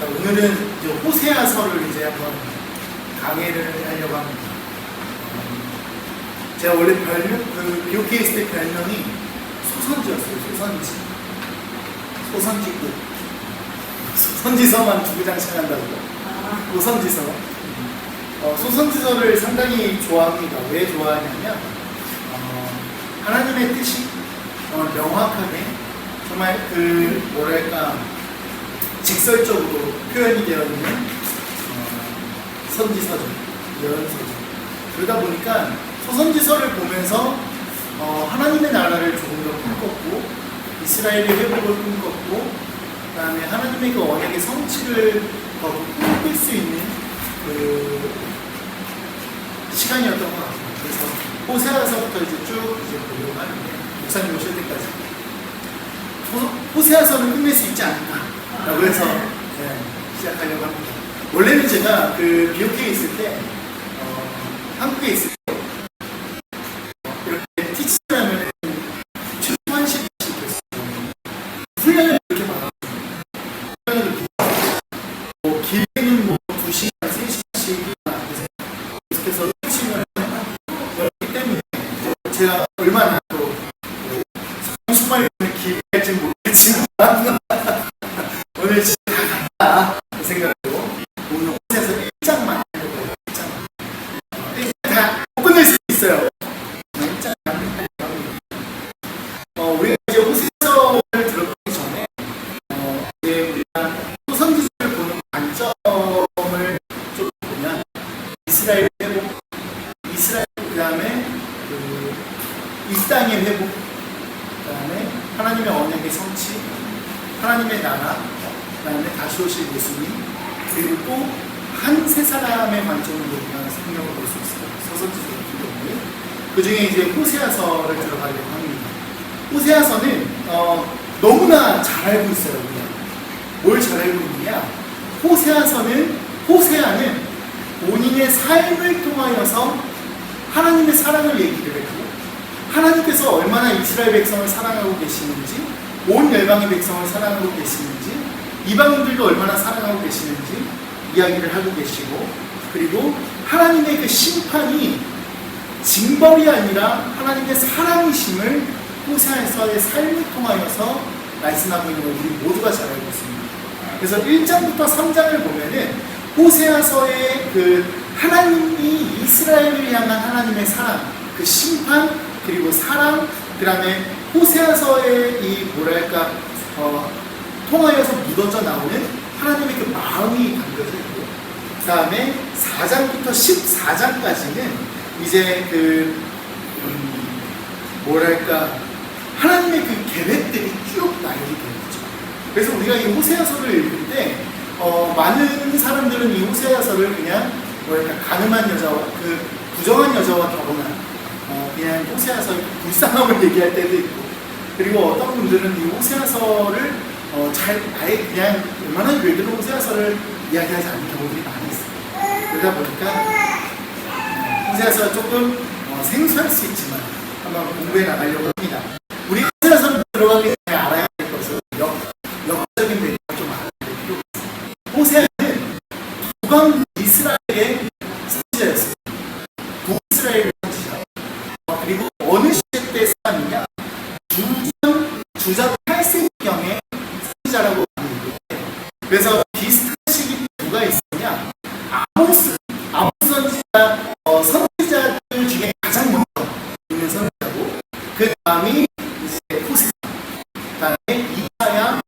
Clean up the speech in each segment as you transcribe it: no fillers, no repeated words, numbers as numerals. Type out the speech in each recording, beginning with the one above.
자, 오늘은 이제 호세아서를 이제 한번 강의를 하려고 합니다. 제가 원래 별명, BOKS 때 별명이 소선지였어요. 소선지국. 선지서만 주구장창한다고. 소선지서. 소선지서를 상당히 좋아합니다. 왜 좋아하냐면, 하나님의 뜻이 명확하게, 정말 직설적으로 표현이 되어 있는 선지서죠. 예언서죠. 그러다 보니까 소선지서를 보면서 하나님의 나라를 조금 더 꿈꿨고, 이스라엘의 회복을 꿈꿨고, 그 다음에 하나님의 그 언약의 성취를 더 꿈꿀 수 있는 시간이었던 것 같아요. 그래서 호세아서부터 이제 쭉 보려고 하는데, 목사님 오실 때까지 호세아서는 끝낼 수 있지 않을까라고 해서 시작하려고 합니다. 원래는 제가 BOK에 있을 때, 한국에 있을 때 이렇게 티치하면 최소 1시간씩 했어요. 훈련을 이렇게 받았어요. 길게는 2시간, 3시간씩 계속해서 티치를 하기 때문에 제가 얼마나 또 정말 길게 할지 모르겠지만 오늘 진짜 다 간다 생각으로 오늘 호세아서 1장만 해볼게요. 1장만 다 못 끝낼 수 있어요. 1장만 우리가 이제 호세아서를 들어보기 전에 이제 우리가 소선지서를 보는 관점을 좀 보면 이스라엘 회복, 이스라엘 그 다음에 이 땅의 회복, 그 다음에 하나님의 언약의 성취, 하나님의 나라, 그 다음에 다시 오실 예수님, 그리고 또 한 세 사람의 관점으로 우리가 성경을 볼 수 있어요. 소선지서 같은 경우에. 그 중에 이제 호세아서를 들어가려고 합니다. 호세아서는 너무나 잘 알고 있어요. 우리가. 뭘 잘 알고 있느냐? 호세아는 본인의 삶을 통하여서 하나님의 사랑을 얘기를 했고, 하나님께서 얼마나 이스라엘 백성을 사랑하고 계시는지, 온 열방의 백성을 사랑하고 계시는지, 이방인들도 얼마나 사랑하고 계시는지 이야기를 하고 계시고, 그리고 하나님의 그 심판이 징벌이 아니라 하나님의 사랑이심을 호세아서의 삶을 통하여서 말씀하고 있는 걸 우리 모두가 잘 알고 있습니다. 그래서 1장부터 3장을 보면은 호세아서의 하나님이 이스라엘을 향한 하나님의 사랑, 그 심판, 그리고 사랑, 그 다음에 호세아서의 통하여서 묻어져 나오는 하나님의 그 마음이 담겨져 있고, 그 다음에 4장부터 14장까지는 이제 하나님의 그 계획들이 쭉 나열이 되는 거죠. 그래서 우리가 이 호세아서를 읽을 때 많은 사람들은 이 호세아서를 그냥 가늠한 여자와 부정한 여자와 결혼한 그냥 호세아서의 불쌍함을 얘기할 때도 있고, 그리고 어떤 분들은 이 호세아서를 아예 그냥 웬만한 교회들은 호세아서를 이야기하지 않는 경우들이 많이 있어요. 그러다 보니까 호세아서가 조금 생소할 수 있지만 한번 공부해 나가려고 합니다. 우리 호세아서를 들어가기 전에 알아야 될 것은 역사적인 배경을 좀 알아야 될 필요가 있어요. 호세아는 북왕 이스라엘의 선지자였어요. 북이스라엘의 선지자. 그리고 어느 시대 때 사람이냐? 주전 8세기경에 선지자라고 하는데, 그래서 비슷한 시기 누가 있었냐? 아모스 선지자, 선지자들 중에 가장 먼저 있는 선지자고, 그 다음이 이제 호세아, 그 다음에 이사야,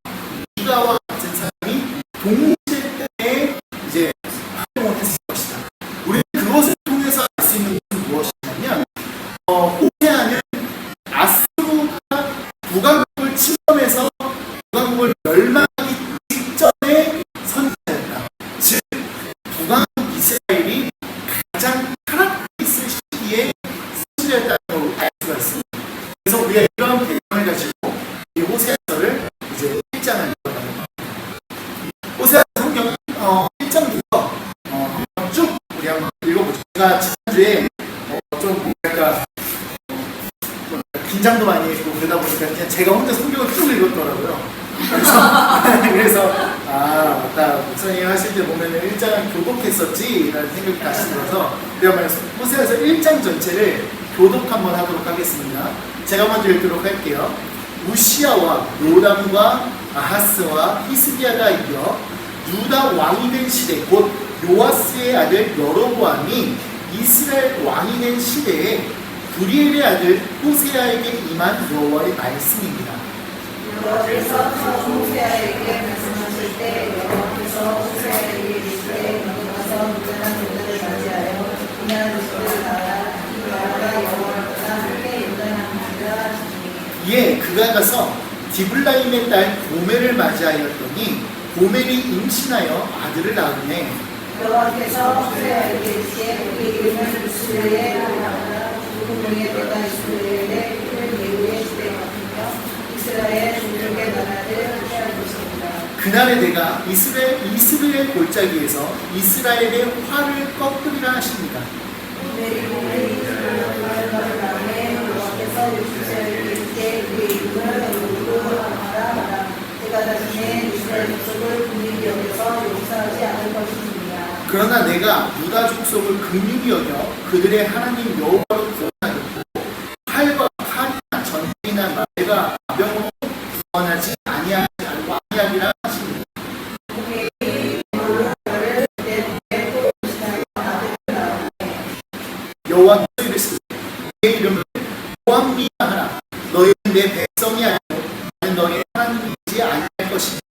미가와 같은 사람이 동시대 때에 이제 활동을 했을 것이다. 우리는 그것을 통해서 알 수 있는 것은 무엇이냐면, 호세아는 아스루가 북왕국을 침범해서 북왕국을 멸망하기 직전에 선지자였다. 즉, 북왕국 이스라엘이 가장 타락해 있을 시기에 선지자였다는 걸 알 수가 있습니다. 그래서 우리가 이런 배경을 가지고 이 호세아서를 이제 1장을 읽어가는 겁니다. 호세아 성경 1장부터 한번 쭉 우리 한번 읽어보죠. 제가 지난주에 좀 긴장도 많이 했고 그러다 보니까 그냥 제가 혼자 성경을 쭉 읽었더라고요. 그래서 맞다. 박사님 하실 때 보면 1장을 교독했었지 라는 생각이 다시 들어서 내가 말해서 호세아서 1장 전체를 교독 한번 하도록 하겠습니다. 제가 먼저 읽도록 할게요. 우시아와 요람과 아하스와 히스기야가 이겨 유다 왕이 된 시대 곧 요아스의 아들 여로보암이 이스라엘 왕이 된 시대에 브리엘의 아들 호세아에게 임한 여호와의 말씀입니다. 여호와께서 호세아에게 말씀하실 때 여호와께서 호세아에게 이르시되 너는 가서 무장한 군대를 맞이하여 그냥 루스를 나라 이 나라가 여호와께서 함께 요단하니라 하시니 예, 그가 가서 디블라임의 딸 고멜을 맞이하였더니 고멜이 임신하여 아들을 낳으매 여호와께서 호세아에게 이르시되 우리 이름을 이스라엘에 하라 죽은 종의 때가 이스라엘의 큰 예후의 시대 같으며 이스라엘 종족의 나라를 함께할 것입니다. 그날에 내가 이스라엘 골짜기에서 이스라엘의 활을 꺾으리라 하십니다. 내리 공을 이스라엘 다음에 여호와께서 요시아에게 이르시되 그의 이름을 여호와라 하라. 내가 다시는 이스라엘 족속을 긍휼히 여겨서 용서하지 않을 것입니다. 그러나 내가 유다 족속을 긍휼히 여겨 그들의 하나님 여호와로 구원하였고 활과 칼이나 전쟁이나 말과 병으로 구원하지 아니하리라 하십니다. 여호와께서 이르시되 내 이름을 보암미하라. 너희는 내 백성이 아니고 나는 너희 하나님이지 아니할 것입니다.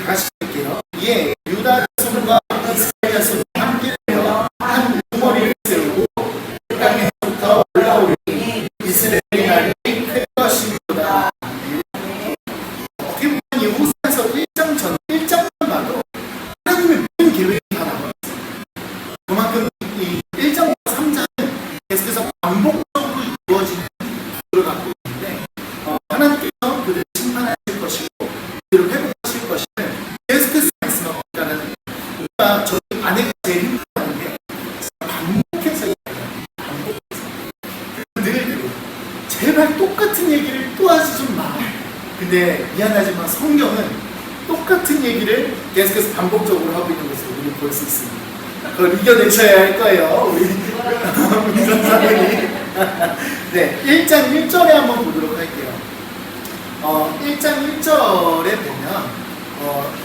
다시 할게요. 예, 유다 자손과 이스라엘 자손이 함께 되어 한 우머리를 세우고 그 땅에서부터 올라오리니 이스라엘의 날이 클 것입니다. 어떻게 보면 이 호세아서 1장 전 1장만 봐도 하나님의 모든 계획이 다 나와 있어요. 그만큼 이 1장과 3장은 계속해서 반복적으로 이루어지는 구조를 갖고 있는데 하나님께서 그들을 심판하실 것이고 그들을 회복하실 것임을 계속해서 말씀하고 있다는 우리가 저희 아내가 제일 힘들어하는 게 반복해서 얘기해요. 반복해서 늘 제발 똑같은 얘기를 또 하지 좀 마. 근데 미안하지만 성경은 똑같은 얘기를 계속해서 반복적으로 하고 있는 것을 우리 볼 수 있습니다. 그걸 이겨내셔야 할 거예요. 우리 선생님이. 네, 1장 1절에 한번 보도록 할게요. 1장 1절에 보면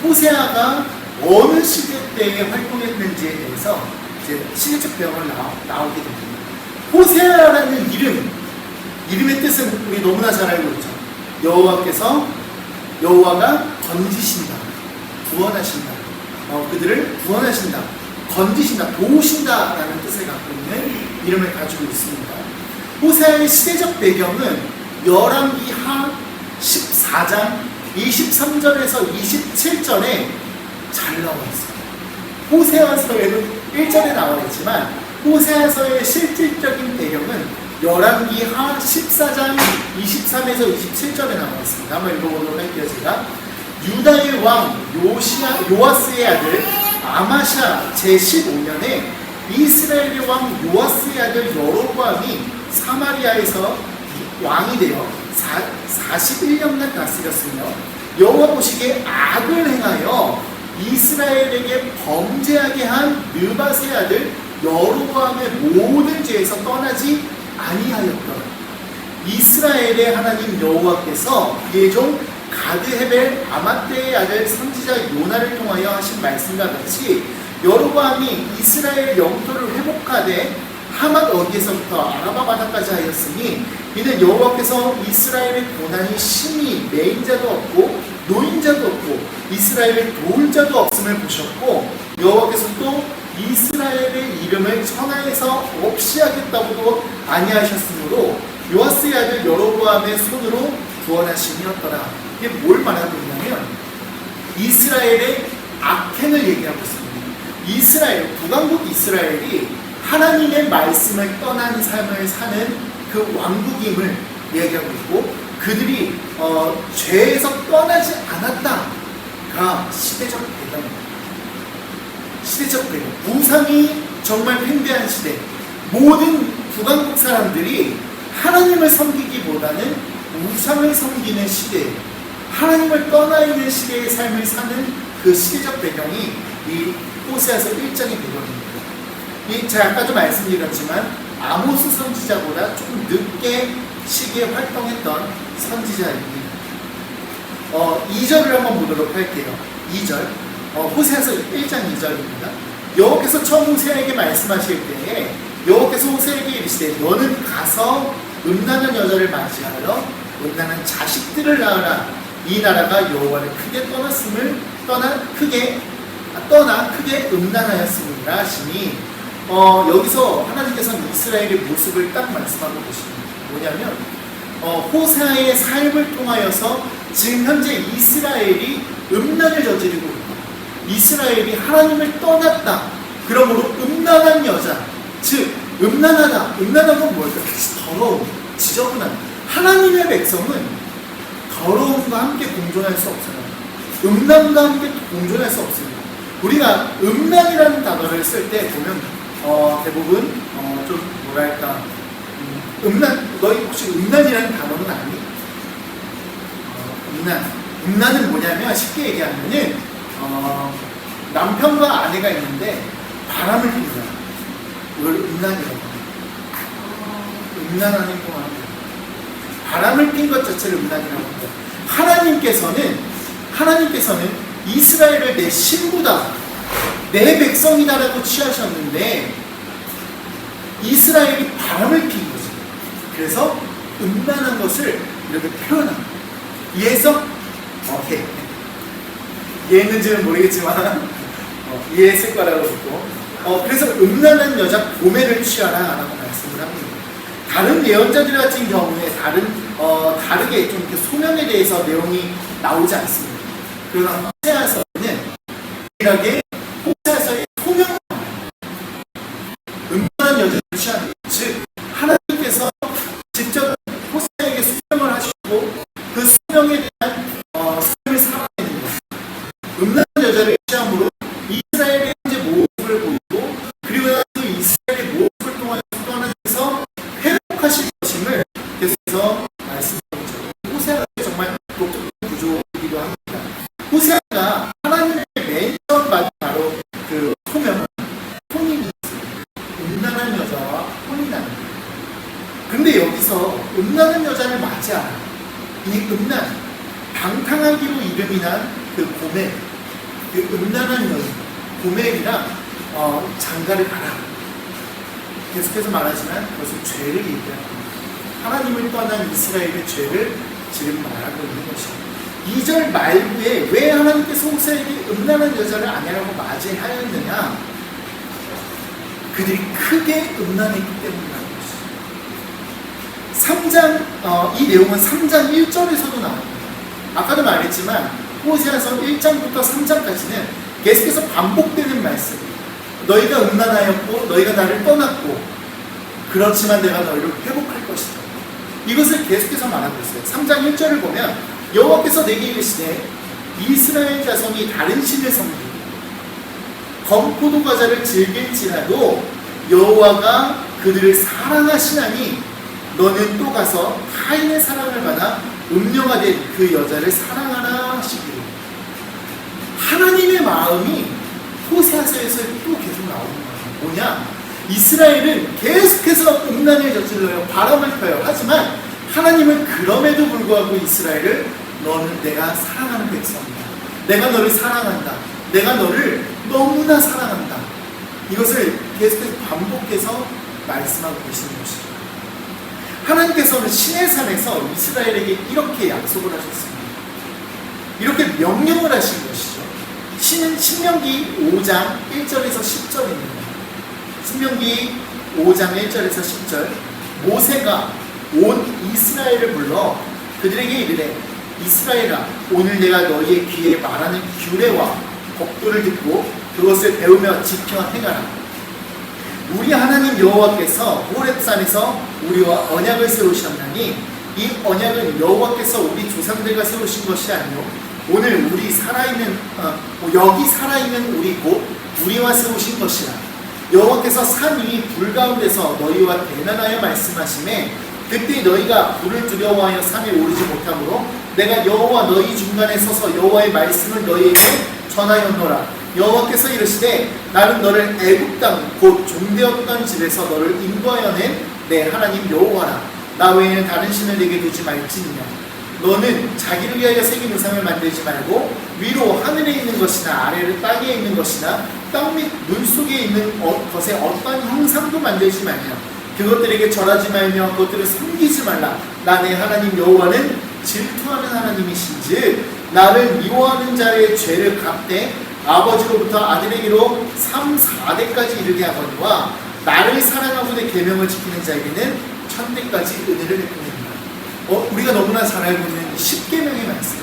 호세아가 어느 시대 때에 활동했는지에 대해서 이제 시대적 배경을 나오게 됩니다. 호세아라는 이름의 뜻은 우리 너무나 잘 알고 있죠. 여호와가 건지신다, 구원하신다, 그들을 구원하신다, 건지신다, 도우신다라는 뜻을 갖고 있는 이름을 가지고 있습니다. 호세아의 시대적 배경은 열왕기하 14장 23절에서 27절에 잘 나와 있어요. 호세아서에도 1절에 나와 있지만 호세아서의 실질적인 배경은 열왕기하 14장 23에서 27절에 나와 있습니다. 한번 읽어보도록 할게요. 제가 유다의 왕 요아스의 아들 아마샤 제15년에 이스라엘의 왕 요아스의 아들 여로보암이 사마리아에서 왕이 되어 41년간 다스렸으며 여호와 보시기에 악을 행하여 이스라엘에게 범죄하게 한 느밧의 아들 여로보암의 모든 죄에서 떠나지 아니하였더라. 이스라엘의 하나님 여호와께서 그의 종 가드헤벨 아마떼의 아들 선지자 요나를 통하여 하신 말씀과 같이 여로보암이 이스라엘 영토를 회복하되 하맛 어디에서부터 아라바 바다까지 하였으니 이는 여호와께서 이스라엘의 고난이 심히 매인 자도 없고 노인 자도 없고 이스라엘의 도울 자도 없음을 보셨고 여호와께서 또 이스라엘의 이름을 천하에서 없이 하겠다고도 아니하셨으므로 요아스의 아들 여로보암의 손으로 구원하심이었더라. 이게 뭘 말하고 있냐면 이스라엘의 악행을 얘기하고 있습니다. 이스라엘, 북왕국 이스라엘이 하나님의 말씀을 떠난 삶을 사는 그 왕국임을 얘기하고 있고 그들이 죄에서 떠나지 않았다 다 시대적 배경입니다. 시대적 배경. 우상이 정말 팽배한 시대. 모든 북왕국 사람들이 하나님을 섬기기보다는 우상을 섬기는 시대, 하나님을 떠나 있는 시대의 삶을 사는 그 시대적 배경이 이 호세아서 1장의 배경입니다. 제가 아까도 말씀드렸지만 아모스 선지자보다 조금 늦게 시기에 활동했던 선지자입니다. 2절을 한번 보도록 할게요. 2절. 호세아서 1장 2절입니다. 여호와께서 처음 호세아에게 말씀하실 때에 여호와께서 호세아에게 이르시되 너는 가서 음란한 여자를 맞이하여 음란한 자식들을 낳으라. 이 나라가 여호와를 크게 떠나 크게 음란하였습니다 하시니 여기서 하나님께서는 이스라엘의 모습을 딱 말씀하고 계십니다. 뭐냐면 호세아의 삶을 통하여서 지금 현재 이스라엘이 음란을 저지르고 있다. 이스라엘이 하나님을 떠났다. 그러므로 음란한 여자, 즉 음란하다. 음란한 건 뭘까? 더러움, 지저분한. 하나님의 백성은 더러움과 함께 공존할 수 없어요. 음란과 함께 공존할 수 없습니다. 우리가 음란이라는 단어를 쓸 때 보면 대부분 좀 뭐랄까 너희 혹시 음란이라는 단어는 아니? 음란은 뭐냐면 쉽게 얘기하면은 남편과 아내가 있는데 바람을 피는 거야. 이걸 음란이라고 합니다. 음란한 행동을 합니다. 바람을 핀 것 자체를 음란이라고 합니다. 하나님께서는 이스라엘을 내 신부다, 내 백성이다라고 취하셨는데 이스라엘이 바람을 핀 거죠. 그래서 음란한 것을 이렇게 표현합니다. 이해해서? 오케이. 이해했는지는 모르겠지만 이해했을 거라고 믿고 그래서 음란한 여자 고매를 취하라 라고 말씀을 합니다. 다른 예언자들 같은 경우에 다르게 좀 이렇게 소명에 대해서 내용이 나오지 않습니다. 그러나 호세아서는 유일하게 호세아서의 소명, 음란한 여자를 취하는, 즉 하나님께서 직접 호세아에게 소명을 하시고 그 소명에 대한 삶을 살아내는 것. 음란한 여자를 취함으로 이스라엘의 현재 모습을 보이고 그리고 그 이스라엘의 모습을 통해서 또 하나님께서 회복하실 것임을 계속해서 말씀하고 있죠. 호세아가 정말 독특한 구조이기도 합니다. 호세아가 하나님의 맨 처음 받은 바로 그 소명은 혼인이었어요. 음란한 여자와 혼인하는 거예요. 근데 여기서 음란한 여자를 맞이하라. 이 음란, 방탕하기로 이름이 난 그 고멜, 그 음란한 여인, 고멜이랑 장가를 가라. 계속해서 말하지만 그것은 죄를 얘기합니다. 하나님을 떠난 이스라엘의 죄를 지금 말하고 있는 것입니다. 2절 말부에 왜 하나님께서 호세아에게 음란한 여자를 아내라고 맞이하였느냐? 그들이 크게 음란했기 때문이라는 것이죠. 이 내용은 3장 1절에서도 나옵니다. 아까도 말했지만 호세아서 1장부터 3장까지는 계속해서 반복되는 말씀입니다. 너희가 음란하였고 너희가 나를 떠났고 그렇지만 내가 너희를 회복할 것이다. 이것을 계속해서 말하고 있어요. 3장 1절을 보면 여호와께서 내게 이르시되 이스라엘 자손이 다른 신을 섬기고 검포도 과자를 즐길지라도 여호와가 그들을 사랑하시나니 너는 또 가서 타인의 사랑을 받아 음녀가 된 그 여자를 사랑하라 하시기로. 하나님의 마음이 호세아서에서 또 계속 나오는 거예요. 뭐냐? 이스라엘은 계속해서 음란을 저질러요. 바람을 펴요. 하지만 하나님은 그럼에도 불구하고 이스라엘을 너는 내가 사랑하는 백성이다. 내가 너를 사랑한다. 내가 너를 너무나 사랑한다. 이것을 계속해서 반복해서 말씀하고 계시는 것입니다. 하나님께서는 시내산에서 이스라엘에게 이렇게 약속을 하셨습니다. 이렇게 명령을 하신 것이죠. 신명기 5장 1절에서 10절입니다. 신명기 5장 1절에서 10절. 모세가 온 이스라엘을 불러 그들에게 이르되 이스라엘아 오늘 내가 너희의 귀에 말하는 규례와 법도를 듣고 그것을 배우며 지켜 행하라. 우리 하나님 여호와께서 호렙산에서 우리와 언약을 세우셨나니 이 언약은 여호와께서 우리 조상들과 세우신 것이 아니요 오늘 우리 살아있는 여기 살아있는 우리 곧 우리와 세우신 것이라. 여호와께서 산 위 불 가운데서 너희와 대면하여 말씀하시매 그때 너희가 불을 두려워하여 산에 오르지 못하므로 내가 여호와 너희 중간에 서서 여호와의 말씀을 너희에게 전하였노라. 여호와께서 이르시되 나는 너를 애굽 땅 곧 종되었던 집에서 너를 인도하여 낸 내 하나님 여호와라. 나 외에는 다른 신을 내게 두지 말지니라. 너는 자기를 위하여 새긴 우상을 만들지 말고 위로 하늘에 있는 것이나 아래로 땅에 있는 것이나 땅 및 물 속에 있는 것에 어떠한 형상도 만들지 말며 그것들에게 절하지 말며 그것들을 섬기지 말라. 나 내 하나님 여호와는 질투하는 하나님이신즉 나를 미워하는 자의 죄를 갚되 아버지로부터 아들에게로 3, 4대까지 이르게 하거니와 나를 사랑하고 내 계명을 지키는 자에게는 1000대까지 은혜를 베푸느니라. 우리가 너무나 잘 알고 있는 10계명의 말씀,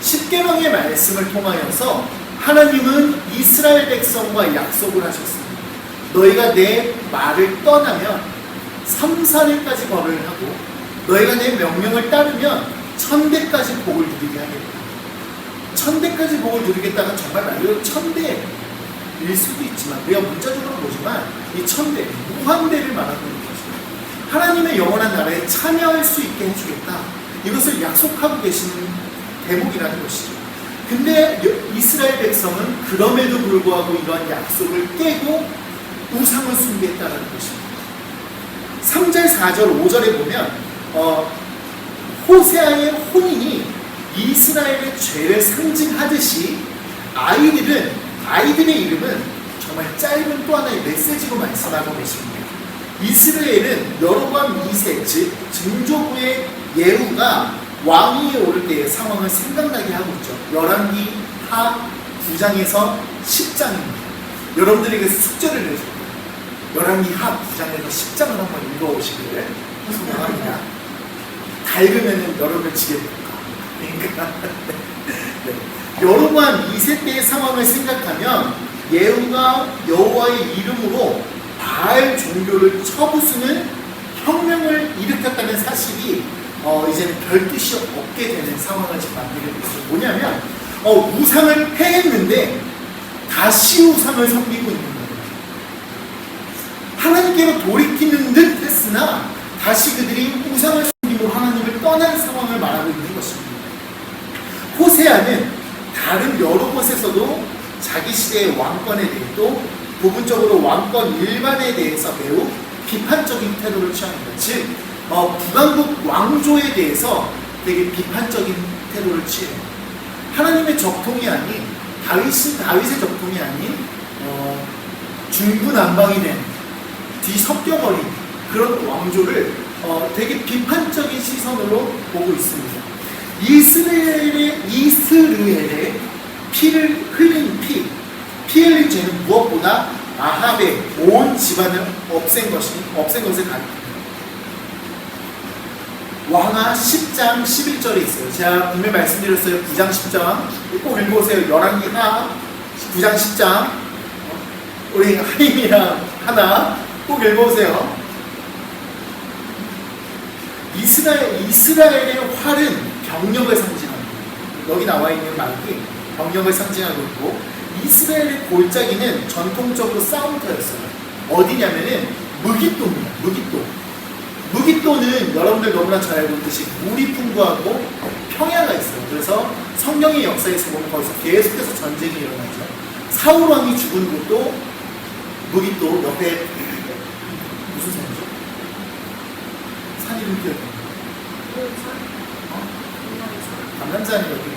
10계명의 말씀을 통하여서 하나님은 이스라엘 백성과 약속을 하셨습니다. 너희가 내 말을 떠나면 3, 4대까지 벌을 하고 너희가 내 명령을 따르면 1000대까지 복을 누리게 하겠다. 1000대까지 복을 누리겠다가 정말 말 그대로 1000대일 수도 있지만 우리가 문자적으로 보지만 이 1000대, 무한대를 말하고 있는 것입니다. 하나님의 영원한 나라에 참여할 수 있게 해주겠다. 이것을 약속하고 계시는 대목이라는 것이죠. 근데 이스라엘 백성은 그럼에도 불구하고 이러한 약속을 깨고 우상을 숭배했다는 것입니다. 3절, 4절, 5절에 보면 호세아의 혼인이 이스라엘의 죄를 상징하듯이 아이들의 이름은 정말 짧은 또 하나의 메시지로 말씀하고 계십니다. 이스라엘은 여로보암 2세 즉 증조부의 예후가 왕위에 오를 때의 상황을 생각나게 하고 있죠. 열왕기 하 9장에서 10장입니다. 여러분들에게 숙제를 내줍니다. 열왕기 하 9장에서 10장을 한번 읽어오시기를 소망합니다. 다 읽으면 여러분을 지게 됩니다. 그러니까 여로보암 2세 때의 상황을 생각하면 예후가 여호와의 이름으로 바알 종교를 쳐부수는 혁명을 일으켰다는 사실이 이제는 별 뜻이 없게 되는 상황을 지금 만들게 됐어요. 뭐냐면 우상을 패했는데 다시 우상을 섬기고 있는 거예요. 하나님께로 돌이키는 듯 했으나 다시 그들이 우상을 섬김으로 하나님을 떠난 상황을 말하고 있는 것입니다. 호세아는 다른 여러 곳에서도 자기 시대의 왕권에 대해 또 부분적으로 왕권 일반에 대해서 매우 비판적인 태도를 취합니다. 즉 북왕국 왕조에 대해서 되게 비판적인 태도를 취해요. 하나님의 적통이 아닌 다윗의 적통이 아닌 중구난방이 된 뒤섞여버린 그런 왕조를 되게 비판적인 시선으로 보고 있습니다. 이스라엘의 피를 흘린 피 흘린 죄는 무엇보다 아합의 온 집안을 없앤 것을 가리킵니다. 왕하 10장 11절에 있어요. 제가 분명히 말씀드렸어요. 9장 10장 꼭 읽어보세요. 열왕기 하 9장 10장 우리 하임이랑 하나 꼭 읽어보세요. 이스라엘의 활은 병력을 상징합니다. 여기 나와 있는 말이 병력을 상징하고 있고 이스라엘의 골짜기는 전통적으로 싸움터였어요. 어디냐면은 무깃도입니다. 무깃도는 여러분들 너무나 잘 알고 있듯이 물이 풍부하고 평야가 있어요. 그래서 성경의 역사에서 보면 거기서 계속해서 전쟁이 일어나죠. 사울 왕이 죽은 곳도 무깃도 옆에 무슨 산이죠? 산 이름 기억이 감남산이거든요.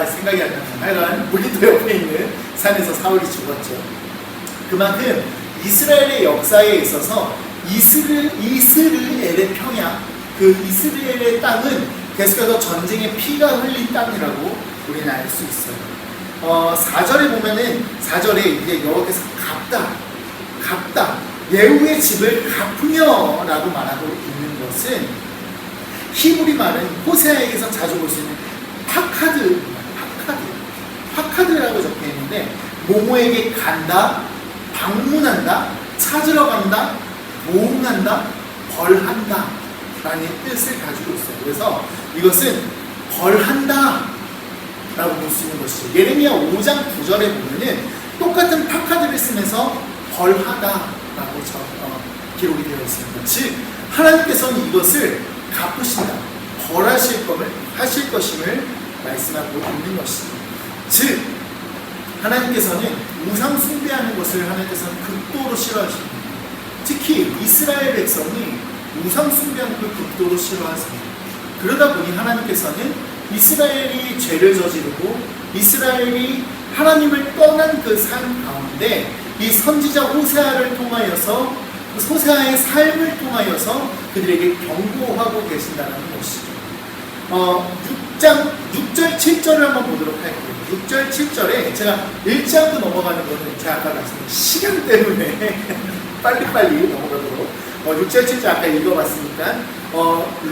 생각이 안 나요. 하여간 무깃도 옆에 있는 산에서 사울이 죽었죠. 그만큼 이스라엘의 역사에 있어서 이스라엘의 평야, 그 이스라엘의 땅은 계속해서 전쟁의 피가 흘린 땅이라고 우리는 알 수 있어요. 4절에 보면은 4절에 이제 여호와께서 갚다 예후의 집을 갚으며라고 말하고 있는 것은 히브리 말은 호세아에게서 자주 볼 수 있는 파카드라고 적혀 있는데 모모에게 간다, 방문한다, 찾으러 간다, 도움한다, 벌한다 라는 뜻을 가지고 있어요. 그래서 이것은 벌한다 라고 볼 수 있는 것이죠. 예레미야 5장 9절에 보면은 똑같은 파카드를 쓰면서 벌하다 라고 기록이 되어 있습니다. 즉 하나님께서는 이것을 갚으신다, 벌하실 것임을 말씀하고 있는 것입니다. 즉 하나님께서는 우상 숭배하는 것을 하나님께서는 극도로 싫어하십니다. 특히 이스라엘 백성이 우상 숭배하는 걸 극도로 싫어하십니다. 그러다 보니 하나님께서는 이스라엘이 죄를 저지르고 이스라엘이 하나님을 떠난 그 삶 가운데 이 선지자 호세아를 통하여서 호세아의 삶을 통하여서 그들에게 경고하고 계신다는 것이죠. 6절 7절을 한번 보도록 할게요. 6절 7절에 제가 읽지 않고 넘어가는 것은 제가 아까 말씀드린 시간 때문에 빨리빨리 넘어가도록 6절 7절 아까 읽어봤으니까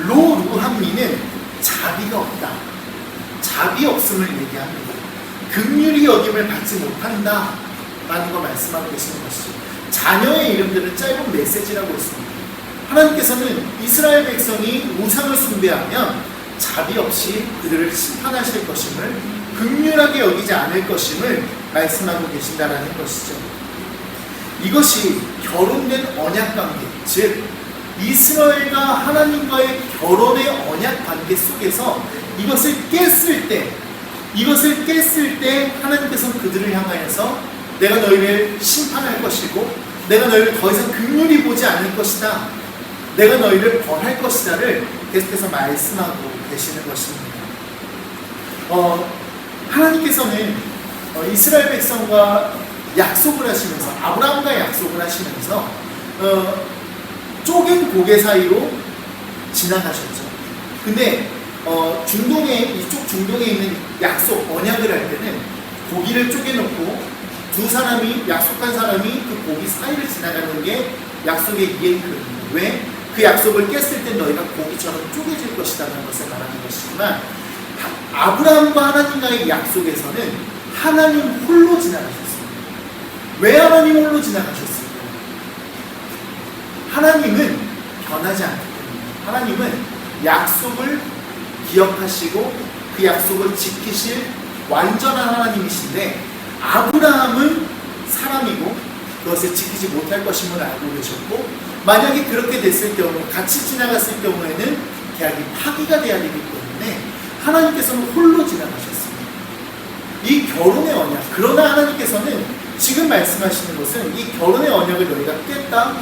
로루함미는 자비가 없다, 자비 없음을 얘기합니다. 긍휼히 여김을 받지 못한다 라는 거 말씀하고 계시는 것이죠. 자녀의 이름들은 짧은 메시지라고 했습니다. 하나님께서는 이스라엘 백성이 우상을 숭배하면 자비 없이 그들을 심판하실 것임을, 긍휼하게 여기지 않을 것임을 말씀하고 계신다라는 것이죠. 이것이 결혼된 언약관계, 즉 이스라엘과 하나님과의 결혼의 언약관계 속에서 이것을 깼을 때 하나님께서는 그들을 향하여서 내가 너희를 심판할 것이고 내가 너희를 더 이상 긍휼히 보지 않을 것이다, 내가 너희를 벌할 것이다를 계속해서 말씀하고 계시는 것입니다. 하나님께서는 이스라엘 백성과 약속을 하시면서, 아브라함과 약속을 하시면서 쪼갠 고개 사이로 지나가셨죠. 근데 이쪽 중동에 있는 약속, 언약을 할 때는 고기를 쪼개놓고 두 사람이, 약속한 사람이 그 고기 사이를 지나가는 게 약속의 이행이거든요. 왜? 그 약속을 깼을 때 너희가 고기처럼 쪼개질 것이라는 것을 말하는 것이지만, 아브라함과 하나님과의 약속에서는 하나님 홀로 지나가셨습니다. 왜 하나님 홀로 지나가셨을까요? 하나님은 변하지 않기 때문에, 하나님은 약속을 기억하시고 그 약속을 지키실 완전한 하나님이신데, 아브라함은 사람이고 그것을 지키지 못할 것임을 알고 계셨고, 만약에 그렇게 됐을 경우, 같이 지나갔을 경우에는 계약이 파기가 돼야 되기 때문에 하나님께서는 홀로 지나가셨습니다. 이 결혼의 언약, 그러나 하나님께서는 지금 말씀하시는 것은 이 결혼의 언약을 너희가 깼다,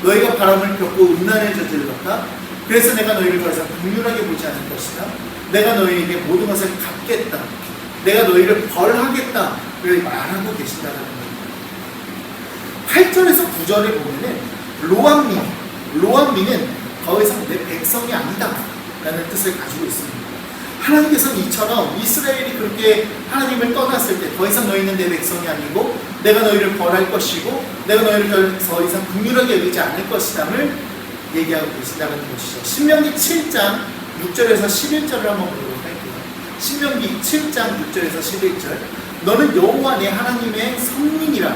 너희가 바람을 폈고 음란을 저질렀다, 그래서 내가 너희를 더 이상 긍휼하게 보지 않을 것이다, 내가 너희에게 모든 것을 갚겠다, 내가 너희를 벌하겠다 를 말하고 계신다는 겁니다. 8절에서 9절에 보면은 로암미는 더 이상 내 백성이 아니다 라는 뜻을 가지고 있습니다. 하나님께서는 이처럼 이스라엘이 그렇게 하나님을 떠났을 때 더 이상 너희는 내 백성이 아니고 내가 너희를 벌할 것이고 내가 너희를 더 이상 긍휼하게 여기지 않을 것이다를 얘기하고 계신다는 것이죠. 신명기 7장 6절에서 11절을 한번 보도록 할게요. 신명기 7장 6절에서 11절. 너는 여호와 내 하나님의 성민이라.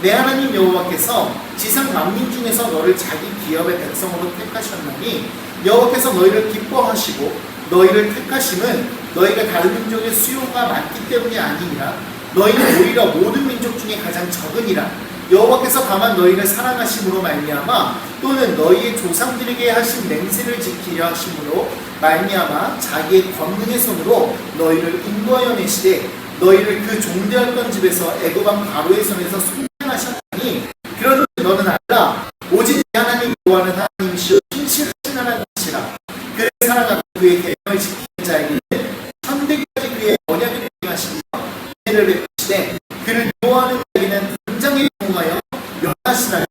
내 하나님 여호와께서 지상 만민 중에서 너를 자기 기업의 백성으로 택하셨나니 여호와께서 너희를 기뻐하시고 너희를 택하심은 너희가 다른 민족의 수요가 많기 때문이 아니니라. 너희는 오히려 모든 민족 중에 가장 적으니라. 여호와께서 다만 너희를 사랑하심으로 말미암아 또는 너희의 조상들에게 하신 맹세를 지키려 하심으로 말미암아 자기의 권능의 손으로 너희를 인도하여 내시되 너희를 그 종되었던 집에서 애굽 왕 바로의 손에서 속량하셨나니 그러니 너는 알라. 오직 하나님 여호와는 하나님이시오 신실하신 하나님이시라. 그를 사랑하고 그의 계명을 지키는 자에게는 천대까지 그의 언약을 행하시며 은혜를 베푸시되 그를 미워하는 자에게는 당장에 공하여 멸하시나니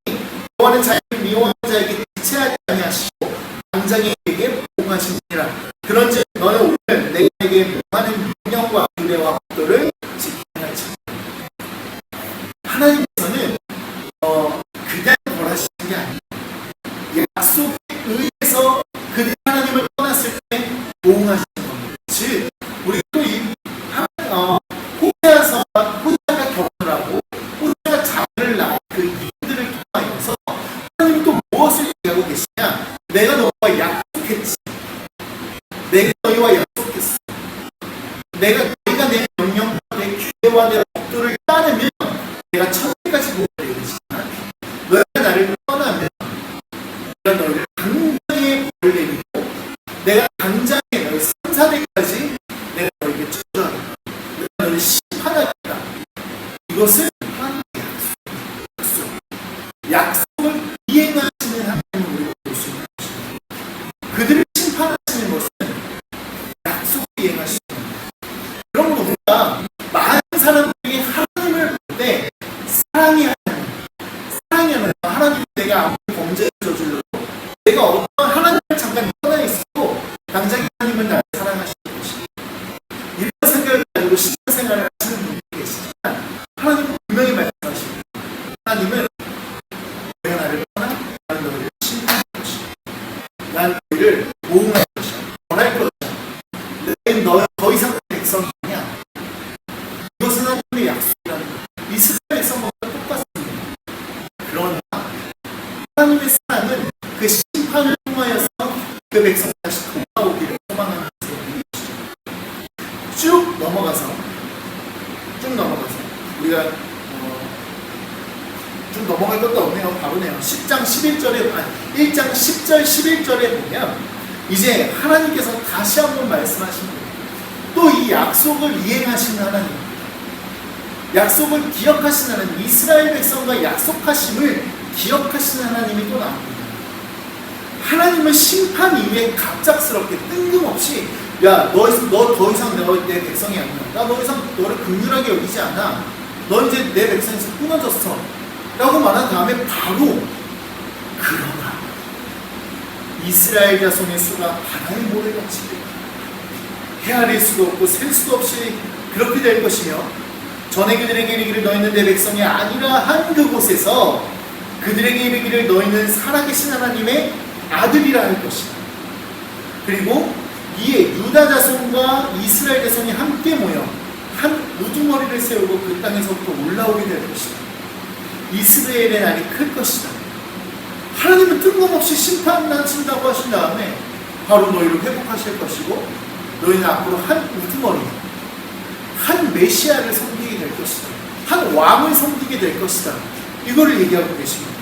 여호와는 자기를 미워하는 자에게 지체하지 아니하시고 당장에게 보응하시니라. 그런즉 너는 오늘 내게 명하는 명령과 규례와 법도를 지켜야 할지니. 하나님께서는 그냥 벌하시는 게 아니에요. 약속에 의해서 그들이 하나님을 떠났을 때 보응하시는 겁니다. 즉 우리가 또 이 호세아가 결혼을 하고 호세아가 자녀를 낳은 그 이들을 통하여서 하나님이 또 무엇을 얘기하고 계시냐. 내가 너와 약속했지. 내가 너희와 약속했어. 너희가 내 명령과 내 규례와 내 법도를 따르면 내가 천대까지 복을 내리지만 너희가 나를 떠나면 내가 너희를 당장에 복을 내리고 내가 당장에 너희 3, 4대까지 내가 너희에게 저주하겠다. 내가 너희를 심판하겠다. 이것을 약속을 이행하시는 하나님을 우리가 볼 수 있는 것입니다. 그들을 심판하시는 것은 약속을 이행하시는 겁니다. 그러므로 우리가 많은 사람들이 하나님을 볼 때 사랑이 하나님, 하나님이 내가 아무리 범죄를 저질러도 내가 어떤 하나님을 잠깐 떠나 있어도 당장 하나님은 나를 사랑하시는 것입니다. 이런 생각을 가지고 신앙생활을 하시는 분들이 계시지만 하나님은 분명히 말씀하십니다. 하나님은 내가 나를 떠나 나는 너희를 심판할 것이다. 난 너희를 보호할 것이다. 전할 것이다. 너희는 더 이상 백성이 아니야. 이것은 하나님의 약속이라는 것. 이스라엘 백성과 똑같습니다. 그러나 하나님의 사랑은 그 심판을 통하여서 그 백성이 다시 돌아오기를 소망하는 것이죠. 쭉 넘어가서 우리가 좀 넘어갈 것도 없네요. 바로네요. 1장 10절 11절에 보면 이제 하나님께서 다시 한번 말씀하십니다. 또 이 약속을 이행하시는 하나님, 약속을 기억하시는 하나님, 이스라엘 백성과 약속하심을 기억하시는 하나님이 또 나옵니다. 하나님은 심판 이후에 갑작스럽게 뜬금없이 야, 너 더 이상 내 백성이 아니야. 나 더 이상 너를 긍휼하게 여기지 않아. 너 이제 내 백성에서 끊어졌어. 라고 말한 다음에 바로 그러나 이스라엘 자손의 수가 바다의 모래같이 헤아릴 수도 없고 셀 수도 없이 그렇게 될 것이며 전에 그들에게 이르기를 너희는 내 백성이 아니라 한 그곳에서 그들에게 이르기를 너희는 살아계신 하나님의 아들이라 할 것이다. 그리고 이에 유다 자손과 이스라엘 자손이 함께 모여 한 우두머리를 세우고 그 땅에서부터 올라오게 될 것이다. 이스라엘의 날이 클 것이다. 하나님은 뜬금없이 심판하신다고 하신 다음에 바로 너희를 회복하실 것이고 너희는 앞으로 한 우두머리, 한 메시아를 섬기게 될 것이다. 한 왕을 섬기게 될 것이다. 이거를 얘기하고 계십니다.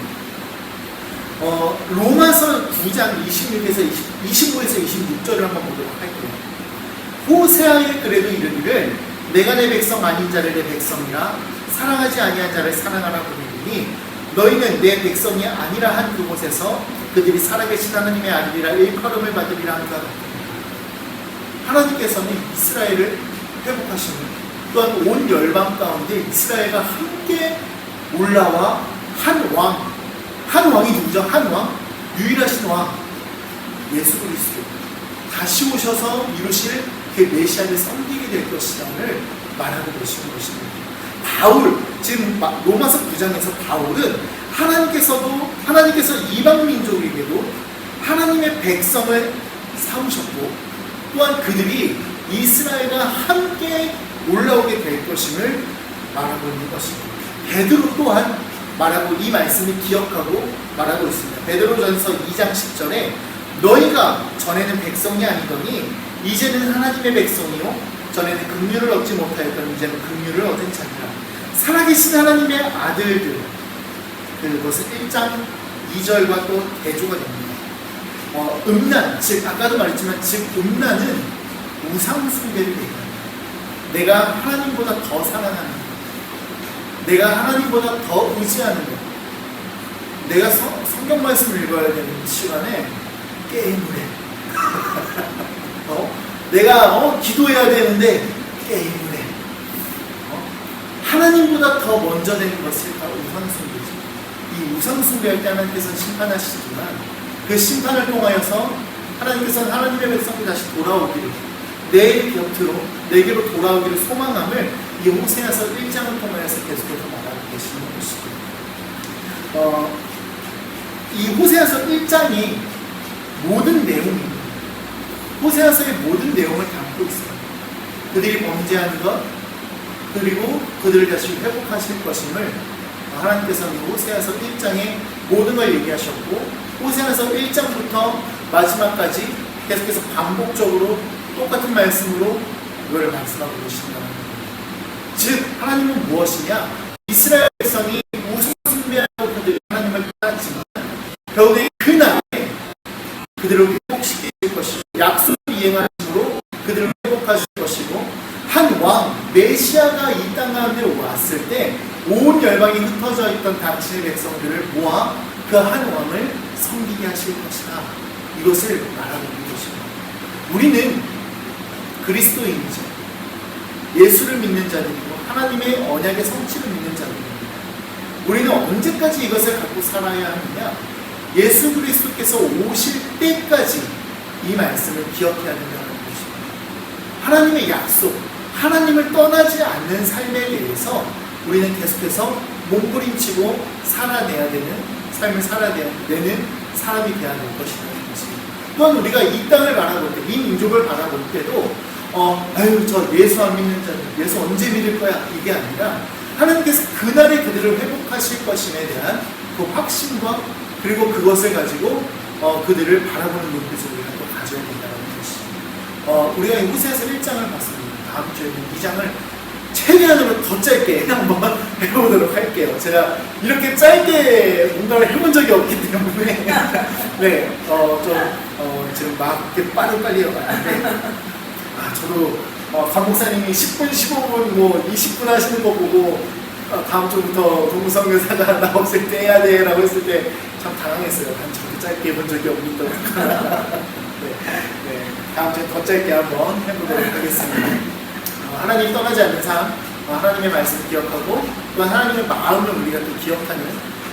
로마서 9장 25에서 26절을 한번 보도록 할게요. 호세아의 글에도 이르기를 내가 내 백성 아닌 자를 내 백성이라 사랑하지 아니한 자를 사랑하라 보내리니 너희는 내 백성이 아니라 한 그곳에서 그들이 살아계신 하나님의 아들이라 일컬음을 받으리라 하는 것 같다. 하나님께서는 이스라엘을 회복하시는 또한 온 열방 가운데 이스라엘과 함께 올라와 한 왕이 누구죠? 한 왕? 유일하신 왕 예수 그리스도 다시 오셔서 이루실 그 메시아를 섬기게 될 것이라를 말하고 계시는 것입니다. 바울, 지금 로마서 9장에서 바울은 하나님께서 이방 민족에게도 하나님의 백성을 삼으셨고 또한 그들이 이스라엘과 함께 올라오게 될 것임을 말하고 있는 것입니다. 베드로 또한 말하고 이 말씀을 기억하고 말하고 있습니다. 베드로전서 2장 10절에 너희가 전에는 백성이 아니더니 이제는 하나님의 백성이요 전에는 긍휼을 얻지 못하였더니 이제는 긍휼을 얻은 자니라. 살아계신 하나님의 아들들, 그것은 1장 2절과 또 대조가 됩니다. 음란, 즉 아까도 말했지만 음란은 우상숭배를 얘기합니다. 내가 하나님보다 더 사랑하는 것, 내가 하나님보다 더 의지하는 것, 내가 성경 말씀을 읽어야 되는 시간에 게임을 해. 내가 기도해야 되는데 게임을 해. 하나님보다 더 먼저 되는 것을 바로 우상숭배죠. 이 우상숭배할 때 하나님께서는 심판하시지만 그 심판을 통하여서 하나님께서는 하나님의 백성이 다시 돌아오기를 내 곁으로 내게로 돌아오기를 소망함을 이 호세아서 1장을 통하여서 계속해서 말하고 계시는 것이죠. 이 호세아서 1장이 모든 내용입니다. 호세아서의 모든 내용을 담고 있어요. 그들이 범죄하는 것, 그리고 그들을 다시 회복하실 것임을 하나님께서는 호세아서 1장에 모든 걸 얘기하셨고 호세아서 1장부터 마지막까지 계속해서 반복적으로 똑같은 말씀으로 이거를 말씀하고 계신다는 거예요. 즉 하나님은 무엇이냐? 이스라엘 백성이 우상 숭배하고 그들이 하나님을 떠났지만 겨우내 그날에 그들을 회복시킬 것이고 약속을 이행하심으로 그들을 회복하실 것이고 한 왕 메시아가 이 땅 가운데 왔을 때 온 열방이 흩어져 있던 당신의 백성들을 모아 그 한 왕을 섬기게 하실 것이다. 이것을 말하고 있는 것입니다. 우리는 그리스도인이죠. 예수를 믿는 자들이고 하나님의 언약의 성취를 믿는 자들입니다. 우리는 언제까지 이것을 갖고 살아야 하느냐? 예수 그리스도께서 오실 때까지 이 말씀을 기억해야 된다는 것입니다. 하나님의 약속, 하나님을 떠나지 않는 삶에 대해서 우리는 계속해서 몸부림치고 살아내야 되는 삶을 살아내는 사람이 되어야 될 것이라는 것입니다. 또한 우리가 이 땅을 바라볼 때, 이 민족을 바라볼 때도 아유 저 예수 안 믿는 자들, 예수 언제 믿을 거야? 이게 아니라 하나님께서 그날에 그들을 회복하실 것임에 대한 그 확신과 그리고 그것을 가지고 그들을 바라보는 눈빛을 우리가 또 가져야 된다는 것입니다. 우리가 호세아서 1장을 봤습니다. 다음 주에는 2장을 최대한으로 더 짧게 한번 해보도록 할게요. 제가 이렇게 짧게 뭔가를 해본 적이 없기 때문에 네, 지금 막 이렇게 빨리 해가는데 저도 강 목사님이 10분, 15분, 뭐 20분 하시는 거 보고 다음 주부터 동성교사가 나왔을 때 해야 돼 라고 했을 때 참 당황했어요. 난 저렇게 짧게 해본 적이 없는데 네, 다음 주에 더 짧게 한번 해보도록 하겠습니다. 하나님 떠나지 않는 삶, 하나님의 말씀을 기억하고 또한 하나님의 마음을 우리가 또 기억하는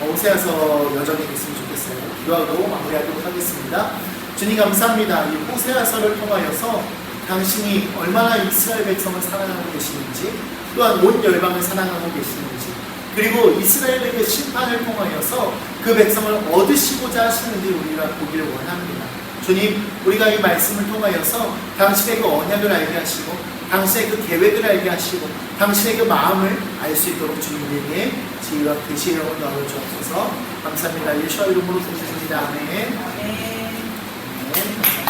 호세아서 여정이 됐으면 좋겠어요. 기도하고 마무리하도록 하겠습니다. 주님 감사합니다. 이 호세아서를 통하여서 당신이 얼마나 이스라엘 백성을 사랑하고 계시는지 또한 온 열방을 사랑하고 계시는지 그리고 이스라엘에게 심판을 통하여서 그 백성을 얻으시고자 하시는지 우리가 보기를 원합니다. 주님, 우리가 이 말씀을 통하여서 당신의 그 언약을 알게 하시고 당신의 그 계획을 알게 하시고 당신의 그 마음을 알 수 있도록 주님 우리에게 지혜와 계시의 영을 넣어주옵소서. 감사합니다. 예수와 이름으로 부르짖습니다. 아멘. 아멘. 아멘.